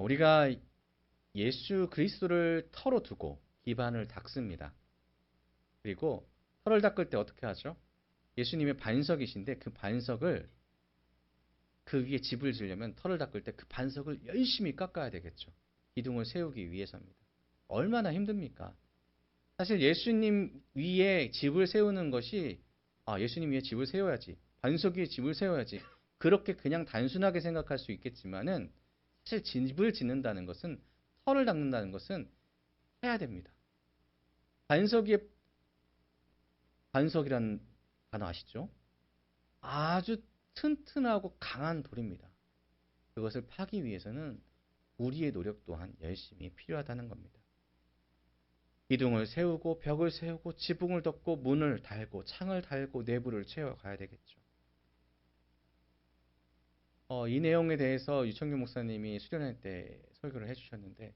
우리가 예수 그리스도를 터로 두고 기반을 닦습니다. 그리고 터를 닦을 때 어떻게 하죠? 예수님의 반석이신데 그 반석을 그 위에 집을 지으려면 터를 닦을 때 그 반석을 열심히 깎아야 되겠죠. 기둥을 세우기 위해서입니다. 얼마나 힘듭니까? 사실 예수님 위에 집을 세우는 것이 예수님 위에 집을 세워야지. 반석 위에 집을 세워야지. 그렇게 그냥 단순하게 생각할 수 있겠지만은 사실 집을 짓는다는 것은 터를 닦는다는 것은 해야 됩니다. 반석 위에 반석이란 단어 아시죠? 아주 튼튼하고 강한 돌입니다. 그것을 파기 위해서는 우리의 노력 또한 열심히 필요하다는 겁니다. 기둥을 세우고 벽을 세우고 지붕을 덮고 문을 달고 창을 달고 내부를 채워가야 되겠죠. 이 내용에 대해서 유청규 목사님이 수련회 때 설교를 해주셨는데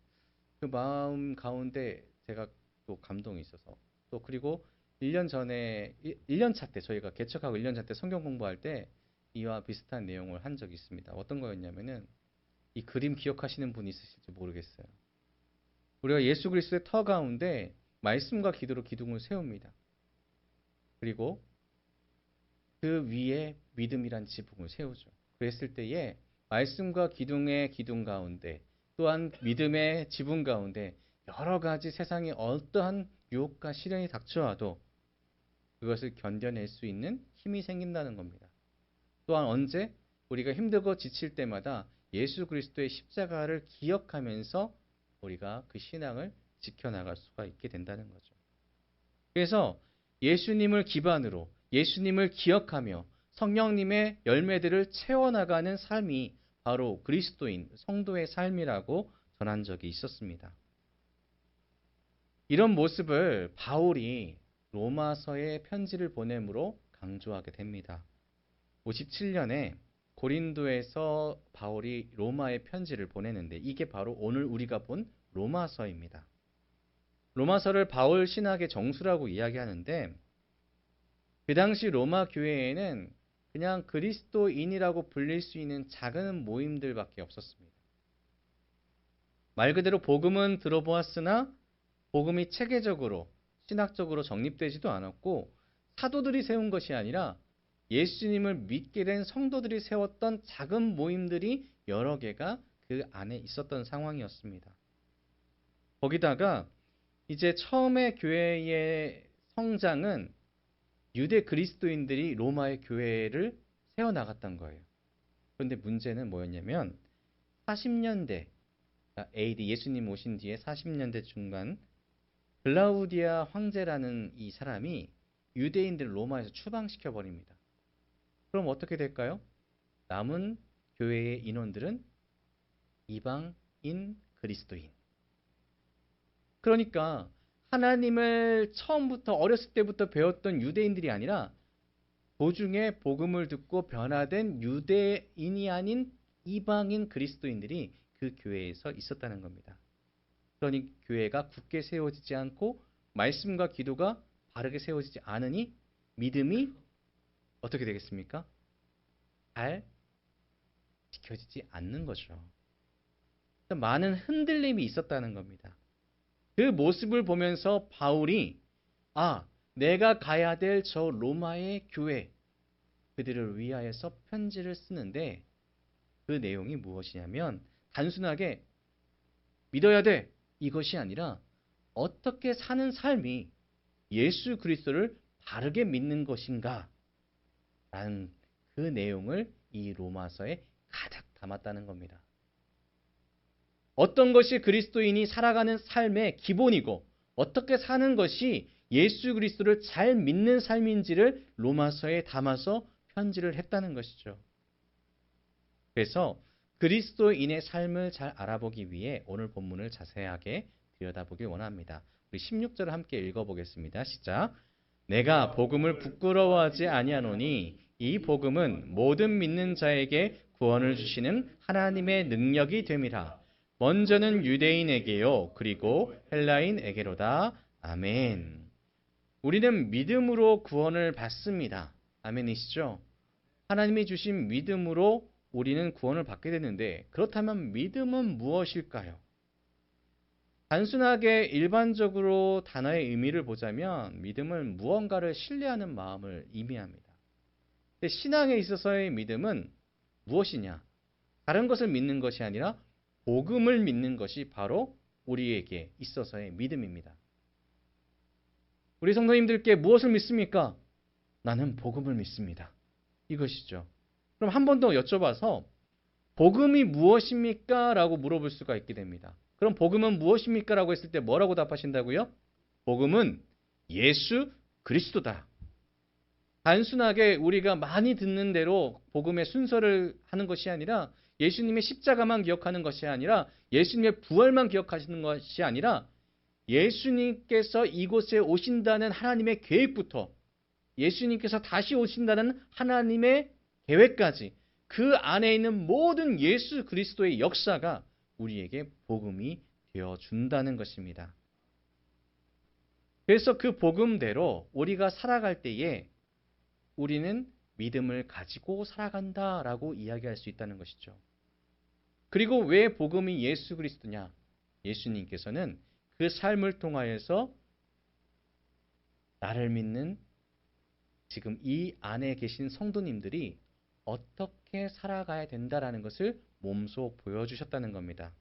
그 마음 가운데 제가 또 감동이 있어서 또 그리고 1년 전에 1년차 때 저희가 개척하고 1년차 때 성경 공부할 때 이와 비슷한 내용을 한 적이 있습니다. 어떤 거였냐면은 이 그림 기억하시는 분이 있으실지 모르겠어요. 우리가 예수 그리스도의 터 가운데 말씀과 기도로 기둥을 세웁니다. 그리고 그 위에 믿음이란 지붕을 세우죠. 그랬을 때에 말씀과 기둥의 기둥 가운데 또한 믿음의 지붕 가운데 여러 가지 세상에 어떠한 유혹과 시련이 닥쳐와도 그것을 견뎌낼 수 있는 힘이 생긴다는 겁니다. 또한 언제 우리가 힘들고 지칠 때마다 예수 그리스도의 십자가를 기억하면서 우리가 그 신앙을 지켜나갈 수가 있게 된다는 거죠. 그래서 예수님을 기반으로 예수님을 기억하며 성령님의 열매들을 채워나가는 삶이 바로 그리스도인 성도의 삶이라고 전한 적이 있었습니다. 이런 모습을 바울이 로마서에 편지를 보냄으로 강조하게 됩니다. 57년에 고린도에서 바울이 로마에 편지를 보내는데 이게 바로 오늘 우리가 본 로마서입니다. 로마서를 바울 신학의 정수라고 이야기하는데 그 당시 로마 교회에는 그냥 그리스도인이라고 불릴 수 있는 작은 모임들밖에 없었습니다. 말 그대로 복음은 들어보았으나 복음이 체계적으로 신학적으로 정립되지도 않았고 사도들이 세운 것이 아니라 예수님을 믿게 된 성도들이 세웠던 작은 모임들이 여러 개가 그 안에 있었던 상황이었습니다. 거기다가 이제 처음에 교회의 성장은 유대 그리스도인들이 로마의 교회를 세워나갔던 거예요. 그런데 문제는 뭐였냐면 40년대 AD 예수님 오신 뒤에 40년대 중간 글라우디아 황제라는 이 사람이 유대인들을 로마에서 추방시켜 버립니다. 그럼 어떻게 될까요? 남은 교회의 인원들은 이방인 그리스도인. 그러니까 하나님을 처음부터 어렸을 때부터 배웠던 유대인들이 아니라 도중에 복음을 듣고 변화된 유대인이 아닌 이방인 그리스도인들이 그 교회에서 있었다는 겁니다. 그러니 교회가 굳게 세워지지 않고 말씀과 기도가 바르게 세워지지 않으니 믿음이 어떻게 되겠습니까? 잘 지켜지지 않는 거죠. 많은 흔들림이 있었다는 겁니다. 그 모습을 보면서 바울이 내가 가야 될 저 로마의 교회 그들을 위하여서 편지를 쓰는데 그 내용이 무엇이냐면 단순하게 믿어야 돼 이것이 아니라 어떻게 사는 삶이 예수 그리스도를 바르게 믿는 것인가 라는 그 내용을 이 로마서에 가득 담았다는 겁니다. 어떤 것이 그리스도인이 살아가는 삶의 기본이고 어떻게 사는 것이 예수 그리스도를 잘 믿는 삶인지를 로마서에 담아서 편지를 했다는 것이죠. 그래서 그리스도인의 삶을 잘 알아보기 위해 오늘 본문을 자세하게 들여다보길 원합니다. 우리 16절을 함께 읽어보겠습니다. 시작. 내가 복음을 부끄러워하지 아니하노니 이 복음은 모든 믿는 자에게 구원을 주시는 하나님의 능력이 됨이라. 먼저는 유대인에게요 그리고 헬라인에게로다. 아멘. 우리는 믿음으로 구원을 받습니다. 아멘이시죠? 하나님이 주신 믿음으로 우리는 구원을 받게 되는데 그렇다면 믿음은 무엇일까요? 단순하게 일반적으로 단어의 의미를 보자면 믿음은 무언가를 신뢰하는 마음을 의미합니다. 근데 신앙에 있어서의 믿음은 무엇이냐? 다른 것을 믿는 것이 아니라 복음을 믿는 것이 바로 우리에게 있어서의 믿음입니다. 우리 성도님들께 무엇을 믿습니까? 나는 복음을 믿습니다. 이것이죠. 그럼 한 번 더 여쭤봐서 복음이 무엇입니까? 라고 물어볼 수가 있게 됩니다. 그럼 복음은 무엇입니까? 라고 했을 때 뭐라고 답하신다고요? 복음은 예수 그리스도다. 단순하게 우리가 많이 듣는 대로 복음의 순서를 하는 것이 아니라 예수님의 십자가만 기억하는 것이 아니라 예수님의 부활만 기억하시는 것이 아니라 예수님께서 이곳에 오신다는 하나님의 계획부터 예수님께서 다시 오신다는 하나님의 계획까지 그 안에 있는 모든 예수 그리스도의 역사가 우리에게 복음이 되어준다는 것입니다. 그래서 그 복음대로 우리가 살아갈 때에 우리는 믿음을 가지고 살아간다라고 이야기할 수 있다는 것이죠. 그리고 왜 복음이 예수 그리스도냐? 예수님께서는 그 삶을 통하여서 나를 믿는 지금 이 안에 계신 성도님들이 어떻게 살아가야 된다라는 것을 몸소 보여주셨다는 겁니다.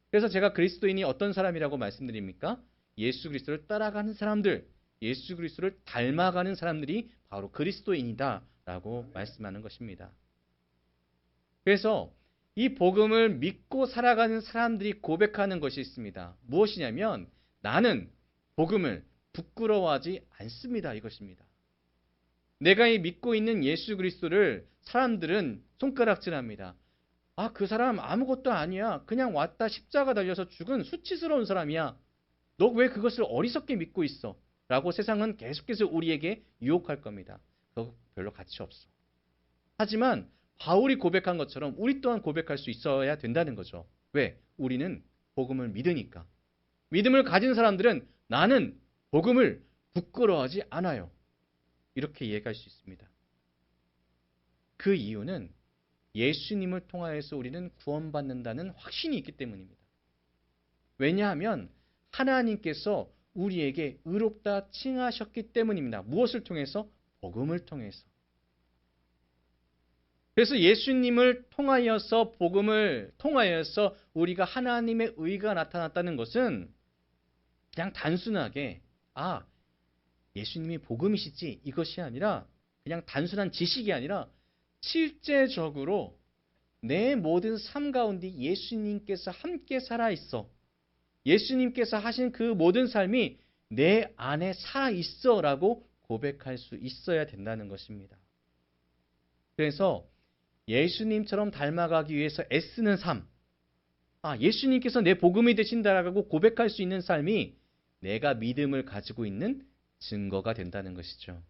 그래서 제가 그리스도인이 어떤 사람이라고 말씀드립니까? 예수 그리스도를 따라가는 사람들, 예수 그리스도를 닮아가는 사람들이 바로 그리스도인이다 라고 말씀하는 것입니다. 그래서 이 복음을 믿고 살아가는 사람들이 고백하는 것이 있습니다. 무엇이냐면 나는 복음을 부끄러워하지 않습니다. 이것입니다. 내가 이 믿고 있는 예수 그리스도를 사람들은 손가락질합니다. 아, 그 사람 아무것도 아니야. 그냥 왔다 십자가 달려서 죽은 수치스러운 사람이야. 너 왜 그것을 어리석게 믿고 있어? 라고 세상은 계속해서 우리에게 유혹할 겁니다. 그거 별로 가치 없어. 하지만 바울이 고백한 것처럼 우리 또한 고백할 수 있어야 된다는 거죠. 왜? 우리는 복음을 믿으니까. 믿음을 가진 사람들은 나는 복음을 부끄러워하지 않아요. 이렇게 이해할 수 있습니다. 그 이유는 예수님을 통하여서 우리는 구원받는다는 확신이 있기 때문입니다. 왜냐하면 하나님께서 우리에게 의롭다 칭하셨기 때문입니다. 무엇을 통해서? 복음을 통해서. 그래서 예수님을 통하여서 복음을 통하여서 우리가 하나님의 의가 나타났다는 것은 그냥 단순하게 예수님이 복음이시지 이것이 아니라 그냥 단순한 지식이 아니라 실제적으로 내 모든 삶 가운데 예수님께서 함께 살아있어. 예수님께서 하신 그 모든 삶이 내 안에 살아있어 라고 고백할 수 있어야 된다는 것입니다. 그래서 예수님처럼 닮아가기 위해서 애쓰는 삶, 예수님께서 내 복음이 되신다라고 고백할 수 있는 삶이 내가 믿음을 가지고 있는 증거가 된다는 것이죠.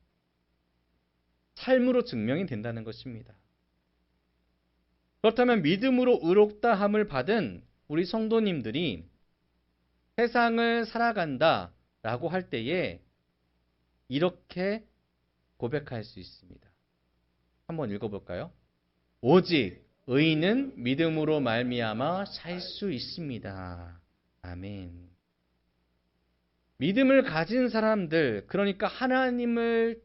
삶으로 증명이 된다는 것입니다. 그렇다면 믿음으로 의롭다함을 받은 우리 성도님들이 세상을 살아간다라고 할 때에 이렇게 고백할 수 있습니다. 한번 읽어볼까요? 오직 의인은 믿음으로 말미암아 살 수 있습니다. 아멘. 믿음을 가진 사람들, 그러니까 하나님을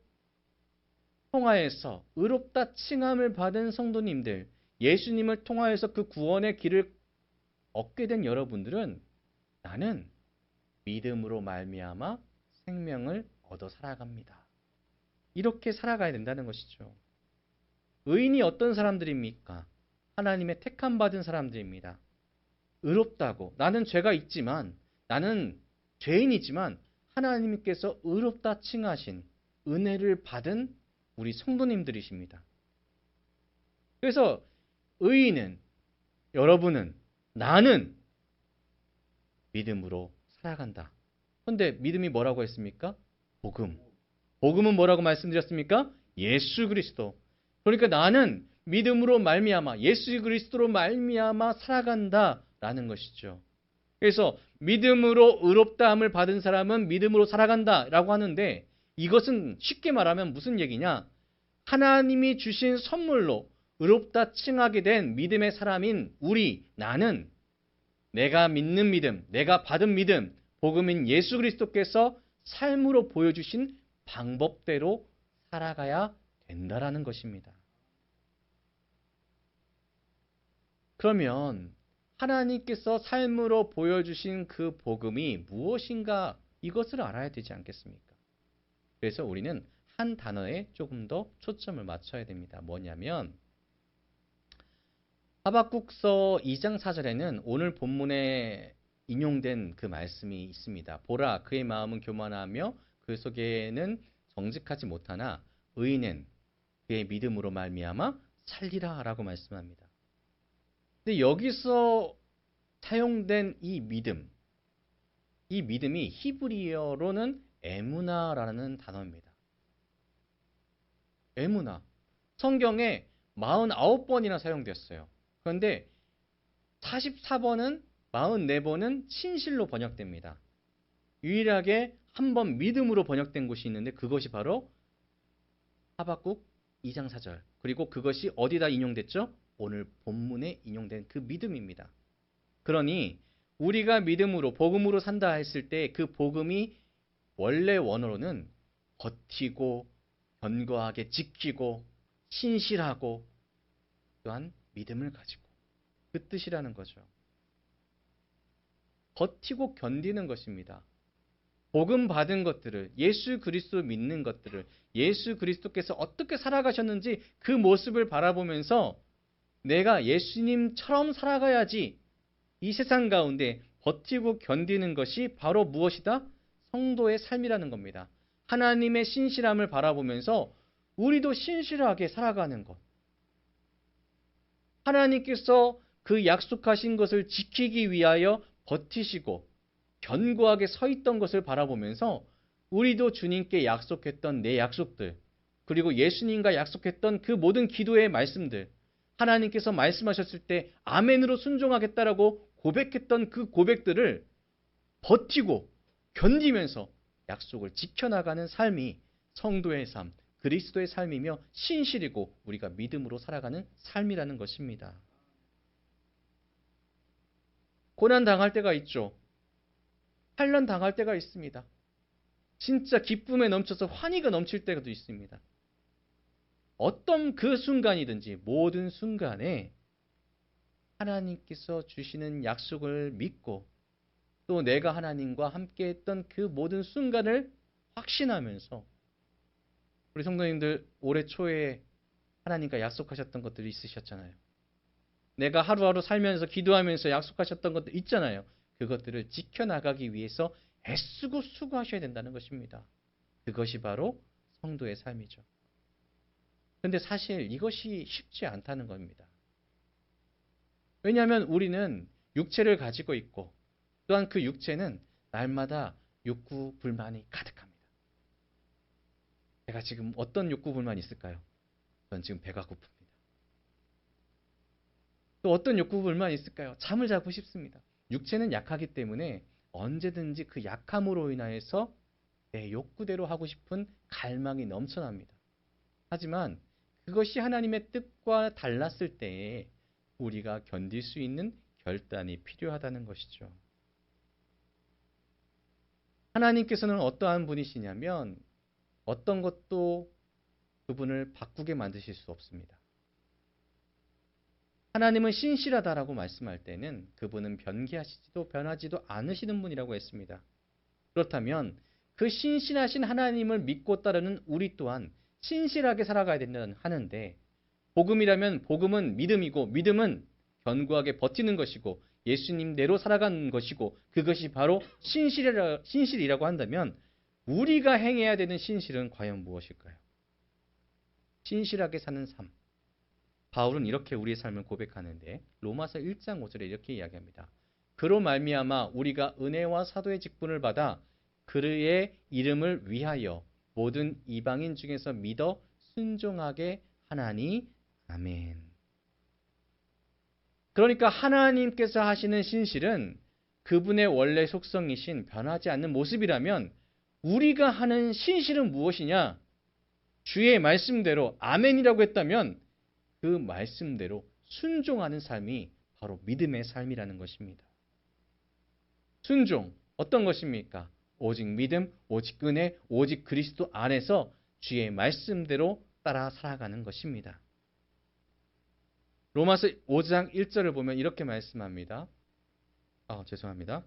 통하여서 의롭다 칭함을 받은 성도님들, 예수님을 통하여서 그 구원의 길을 얻게 된 여러분들은 나는 믿음으로 말미암아 생명을 얻어 살아갑니다. 이렇게 살아가야 된다는 것이죠. 의인이 어떤 사람들입니까? 하나님의 택함 받은 사람들입니다. 의롭다고 나는 죄가 있지만 나는 죄인이지만 하나님께서 의롭다 칭하신 은혜를 받은 우리 성도님들이십니다. 그래서 의인은 여러분은 나는 믿음으로 살아간다. 그런데 믿음이 뭐라고 했습니까? 복음. 복음은 뭐라고 말씀드렸습니까? 예수 그리스도. 그러니까 나는 믿음으로 말미암아 예수 그리스도로 말미암아 살아간다라는 것이죠. 그래서 믿음으로 의롭다함을 받은 사람은 믿음으로 살아간다라고 하는데 이것은 쉽게 말하면 무슨 얘기냐? 하나님이 주신 선물로 의롭다 칭하게 된 믿음의 사람인 나는 내가 믿는 믿음, 내가 받은 믿음, 복음인 예수 그리스도께서 삶으로 보여주신 방법대로 살아가야 된다라는 것입니다. 그러면 하나님께서 삶으로 보여주신 그 복음이 무엇인가 이것을 알아야 되지 않겠습니까? 그래서 우리는 한 단어에 조금 더 초점을 맞춰야 됩니다. 뭐냐면 하박국서 2장 4절에는 오늘 본문에 인용된 그 말씀이 있습니다. 보라, 그의 마음은 교만하며 그 속에는 정직하지 못하나 의인은 그의 믿음으로 말미암아 살리라 라고 말씀합니다. 근데 여기서 사용된 이 믿음이 히브리어로는 에무나라는 단어입니다. 에무나. 성경에 49번이나 사용되었어요. 그런데 44번은 44번은 신실로 번역됩니다. 유일하게 한 번 믿음으로 번역된 곳이 있는데 그것이 바로 하박국 2장 4절. 그리고 그것이 어디다 인용됐죠? 오늘 본문에 인용된 그 믿음입니다. 그러니 우리가 믿음으로 복음으로 산다 했을 때 그 복음이 원래 원어로는 버티고 견고하게 지키고 신실하고 또한 믿음을 가지고 그 뜻이라는 거죠. 버티고 견디는 것입니다. 복음 받은 것들을, 예수 그리스도 믿는 것들을, 예수 그리스도께서 어떻게 살아가셨는지 그 모습을 바라보면서 내가 예수님처럼 살아가야지 이 세상 가운데 버티고 견디는 것이 바로 무엇이다? 성도의 삶이라는 겁니다. 하나님의 신실함을 바라보면서 우리도 신실하게 살아가는 것. 하나님께서 그 약속하신 것을 지키기 위하여 버티시고 견고하게 서 있던 것을 바라보면서 우리도 주님께 약속했던 내 약속들, 그리고 예수님과 약속했던 그 모든 기도의 말씀들, 하나님께서 말씀하셨을 때 아멘으로 순종하겠다라고 고백했던 그 고백들을 버티고 견디면서 약속을 지켜나가는 삶이 성도의 삶, 그리스도의 삶이며 신실이고 우리가 믿음으로 살아가는 삶이라는 것입니다. 고난 당할 때가 있죠. 환난 당할 때가 있습니다. 진짜 기쁨에 넘쳐서 환희가 넘칠 때도 있습니다. 어떤 그 순간이든지 모든 순간에 하나님께서 주시는 약속을 믿고 또 내가 하나님과 함께했던 그 모든 순간을 확신하면서 우리 성도님들 올해 초에 하나님과 약속하셨던 것들이 있으셨잖아요. 내가 하루하루 살면서 기도하면서 약속하셨던 것들 있잖아요. 그것들을 지켜나가기 위해서 애쓰고 수고하셔야 된다는 것입니다. 그것이 바로 성도의 삶이죠. 그런데 사실 이것이 쉽지 않다는 겁니다. 왜냐하면 우리는 육체를 가지고 있고 또한 그 육체는 날마다 욕구, 불만이 가득합니다. 제가 지금 어떤 욕구, 불만이 있을까요? 전 지금 배가 고픕니다. 또 어떤 욕구, 불만이 있을까요? 잠을 자고 싶습니다. 육체는 약하기 때문에 언제든지 그 약함으로 인하여서 내 욕구대로 하고 싶은 갈망이 넘쳐납니다. 하지만 그것이 하나님의 뜻과 달랐을 때에 우리가 견딜 수 있는 결단이 필요하다는 것이죠. 하나님께서는 어떠한 분이시냐면 어떤 것도 그분을 바꾸게 만드실 수 없습니다. 하나님은 신실하다라고 말씀할 때는 그분은 변개하시지도 변하지도 않으시는 분이라고 했습니다. 그렇다면 그 신실하신 하나님을 믿고 따르는 우리 또한 신실하게 살아가야 된다는 하는데 복음이라면 복음은 믿음이고 믿음은 견고하게 버티는 것이고 예수님대로 살아가는 것이고 그것이 바로 신실이라고 한다면 우리가 행해야 되는 신실은 과연 무엇일까요? 신실하게 사는 삶. 바울은 이렇게 우리의 삶을 고백하는데 로마서 1장 5절에 이렇게 이야기합니다. 그로 말미암아 우리가 은혜와 사도의 직분을 받아 그의 이름을 위하여 모든 이방인 중에서 믿어 순종하게 하나니 아멘. 그러니까 하나님께서 하시는 신실은 그분의 원래 속성이신 변하지 않는 모습이라면 우리가 하는 신실은 무엇이냐? 주의 말씀대로 아멘이라고 했다면 그 말씀대로 순종하는 삶이 바로 믿음의 삶이라는 것입니다. 순종, 어떤 것입니까? 오직 믿음, 오직 은혜, 오직 그리스도 안에서 주의 말씀대로 따라 살아가는 것입니다. 로마서 5장 1절을 보면 이렇게 말씀합니다. 죄송합니다.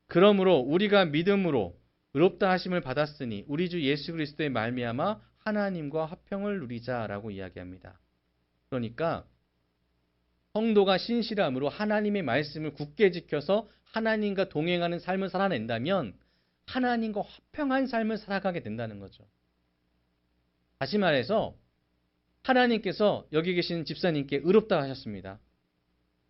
그러므로 우리가 믿음으로 의롭다 하심을 받았으니 우리 주 예수 그리스도의 말미암아 하나님과 화평을 누리자라고 이야기합니다. 그러니까 성도가 신실함으로 하나님의 말씀을 굳게 지켜서 하나님과 동행하는 삶을 살아낸다면 하나님과 화평한 삶을 살아가게 된다는 거죠. 다시 말해서 하나님께서 여기 계신 집사님께 의롭다 하셨습니다.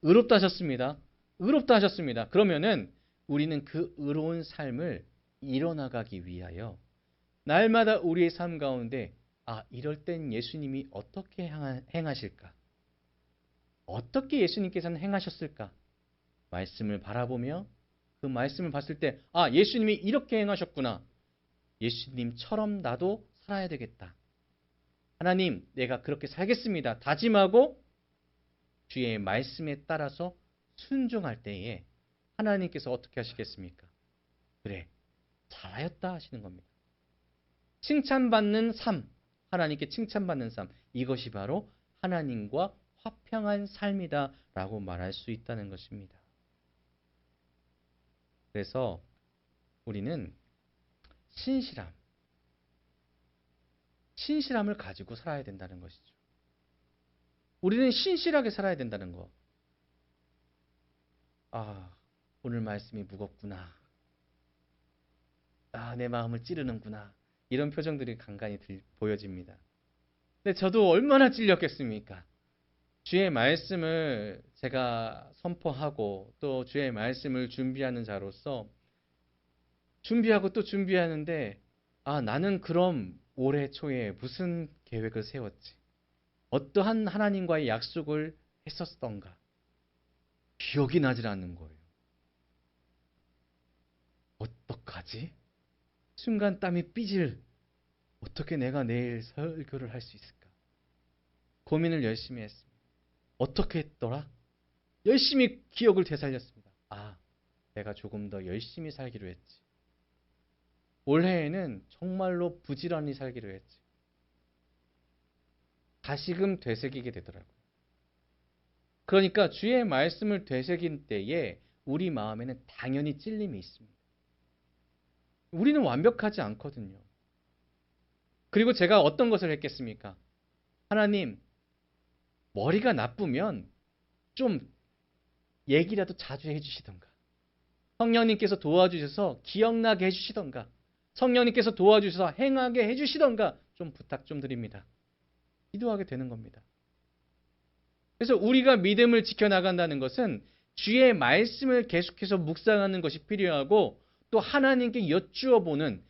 의롭다 하셨습니다. 의롭다 하셨습니다. 그러면은 우리는 그 의로운 삶을 이뤄나가기 위하여 날마다 우리의 삶 가운데 이럴 땐 예수님이 어떻게 행하실까? 어떻게 예수님께서는 행하셨을까? 말씀을 바라보며 그 말씀을 봤을 때 예수님이 이렇게 행하셨구나. 예수님처럼 나도 살아야 되겠다. 하나님, 내가 그렇게 살겠습니다. 다짐하고 주의 말씀에 따라서 순종할 때에 하나님께서 어떻게 하시겠습니까? 그래, 잘하였다 하시는 겁니다. 칭찬받는 삶, 하나님께 칭찬받는 삶, 이것이 바로 하나님과 화평한 삶이다라고 말할 수 있다는 것입니다. 그래서 우리는 신실함을 가지고 살아야 된다는 것이죠. 우리는 신실하게 살아야 된다는 것. 오늘 말씀이 무겁구나. 내 마음을 찌르는구나. 이런 표정들이 간간히 보여집니다. 근데 저도 얼마나 찔렸겠습니까? 주의 말씀을 제가 선포하고 또 주의 말씀을 준비하는 자로서 준비하고 또 준비하는데 나는 그럼 올해 초에 무슨 계획을 세웠지? 어떠한 하나님과의 약속을 했었던가? 기억이 나질 않는 거예요. 어떡하지? 순간 땀이 삐질. 어떻게 내가 내일 설교를 할 수 있을까? 고민을 열심히 했습니다. 어떻게 했더라? 열심히 기억을 되살렸습니다. 내가 조금 더 열심히 살기로 했지. 올해에는 정말로 부지런히 살기로 했지. 다시금 되새기게 되더라고요. 그러니까 주의 말씀을 되새긴 때에 우리 마음에는 당연히 찔림이 있습니다. 우리는 완벽하지 않거든요. 그리고 제가 어떤 것을 했겠습니까? 하나님, 머리가 나쁘면 좀 얘기라도 자주 해주시던가. 성령님께서 도와주셔서 기억나게 해주시던가. 성령님께서 도와주셔서 행하게 해주시던가. 좀 부탁 좀 드립니다. 기도하게 되는 겁니다. 그래서 우리가 믿음을 지켜나간다는 것은 주의 말씀을 계속해서 묵상하는 것이 필요하고 또 하나님께 여쭈어보는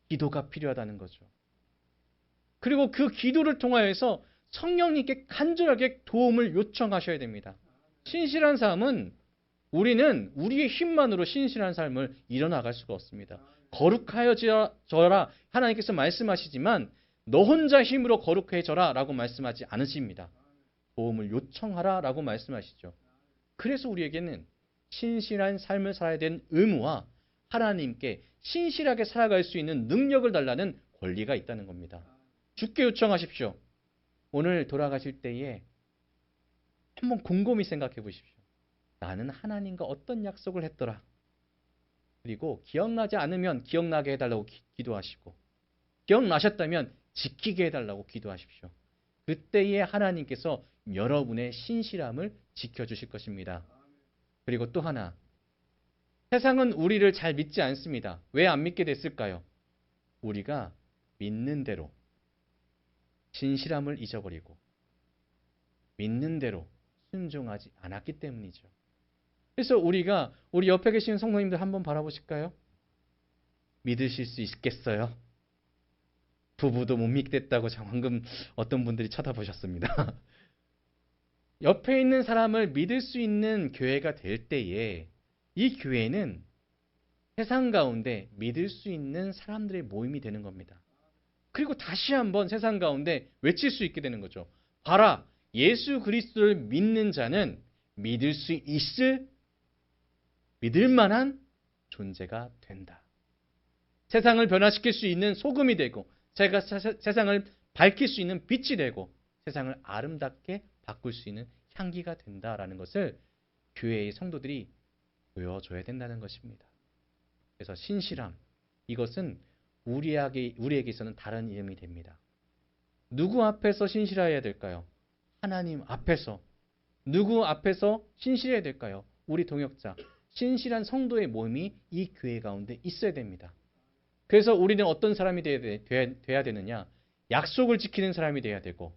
기도가 필요하다는 거죠. 그리고 그 기도를 통하여서 성령님께 간절하게 도움을 요청하셔야 됩니다. 신실한 삶은 우리는 우리의 힘만으로 신실한 삶을 이뤄나갈 수가 없습니다. 거룩하여져라 하나님께서 말씀하시지만 너 혼자 힘으로 거룩해져라 라고 말씀하지 않으십니다. 도움을 요청하라 라고 말씀하시죠. 그래서 우리에게는 신실한 삶을 살아야 되는 의무와 하나님께 신실하게 살아갈 수 있는 능력을 달라는 권리가 있다는 겁니다. 주께 요청하십시오. 오늘 돌아가실 때에 한번 곰곰이 생각해 보십시오. 나는 하나님과 어떤 약속을 했더라. 그리고 기억나지 않으면 기억나게 해달라고 기도하시고 기억나셨다면 지키게 해달라고 기도하십시오. 그때에 하나님께서 여러분의 신실함을 지켜주실 것입니다. 그리고 또 하나, 세상은 우리를 잘 믿지 않습니다. 왜 안 믿게 됐을까요? 우리가 믿는 대로 신실함을 잊어버리고 믿는 대로 순종하지 않았기 때문이죠. 그래서 우리 옆에 계시는 성도님들 한번 바라보실까요? 믿으실 수 있겠어요? 부부도 못 믿겠다고 방금 어떤 분들이 쳐다보셨습니다. 옆에 있는 사람을 믿을 수 있는 교회가 될 때에 이 교회는 세상 가운데 믿을 수 있는 사람들의 모임이 되는 겁니다. 그리고 다시 한번 세상 가운데 외칠 수 있게 되는 거죠. 봐라, 예수 그리스도를 믿는 자는 믿을 수 있을, 믿을 만한 존재가 된다. 세상을 변화시킬 수 있는 소금이 되고, 세상을 밝힐 수 있는 빛이 되고, 세상을 아름답게 바꿀 수 있는 향기가 된다라는 것을 교회의 성도들이 보여줘야 된다는 것입니다. 그래서 신실함, 이것은 우리에게서는 다른 이름이 됩니다. 누구 앞에서 신실해야 될까요? 하나님 앞에서. 누구 앞에서 신실해야 될까요? 우리 동역자, 신실한 성도의 몸이 이 교회 가운데 있어야 됩니다. 그래서 우리는 어떤 사람이 돼야 되느냐? 약속을 지키는 사람이 돼야 되고,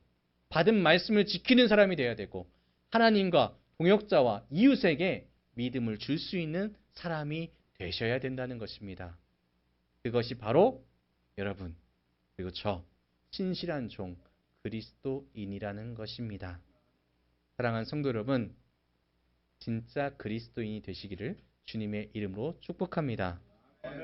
받은 말씀을 지키는 사람이 돼야 되고, 하나님과 동역자와 이웃에게 믿음을 줄 수 있는 사람이 되셔야 된다는 것입니다. 그것이 바로 여러분, 그리고 저 신실한 종 그리스도인이라는 것입니다. 사랑하는 성도 여러분, 진짜 그리스도인이 되시기를 주님의 이름으로 축복합니다.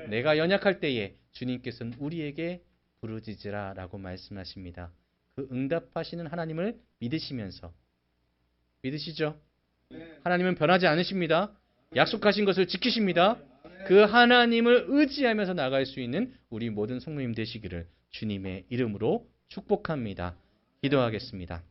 내가 연약할 때에 주님께서는 우리에게 부르짖으라 라고 말씀하십니다. 그 응답하시는 하나님을 믿으시면서, 믿으시죠? 하나님은 변하지 않으십니다. 약속하신 것을 지키십니다. 그 하나님을 의지하면서 나갈 수 있는 우리 모든 성도님 되시기를 주님의 이름으로 축복합니다. 기도하겠습니다.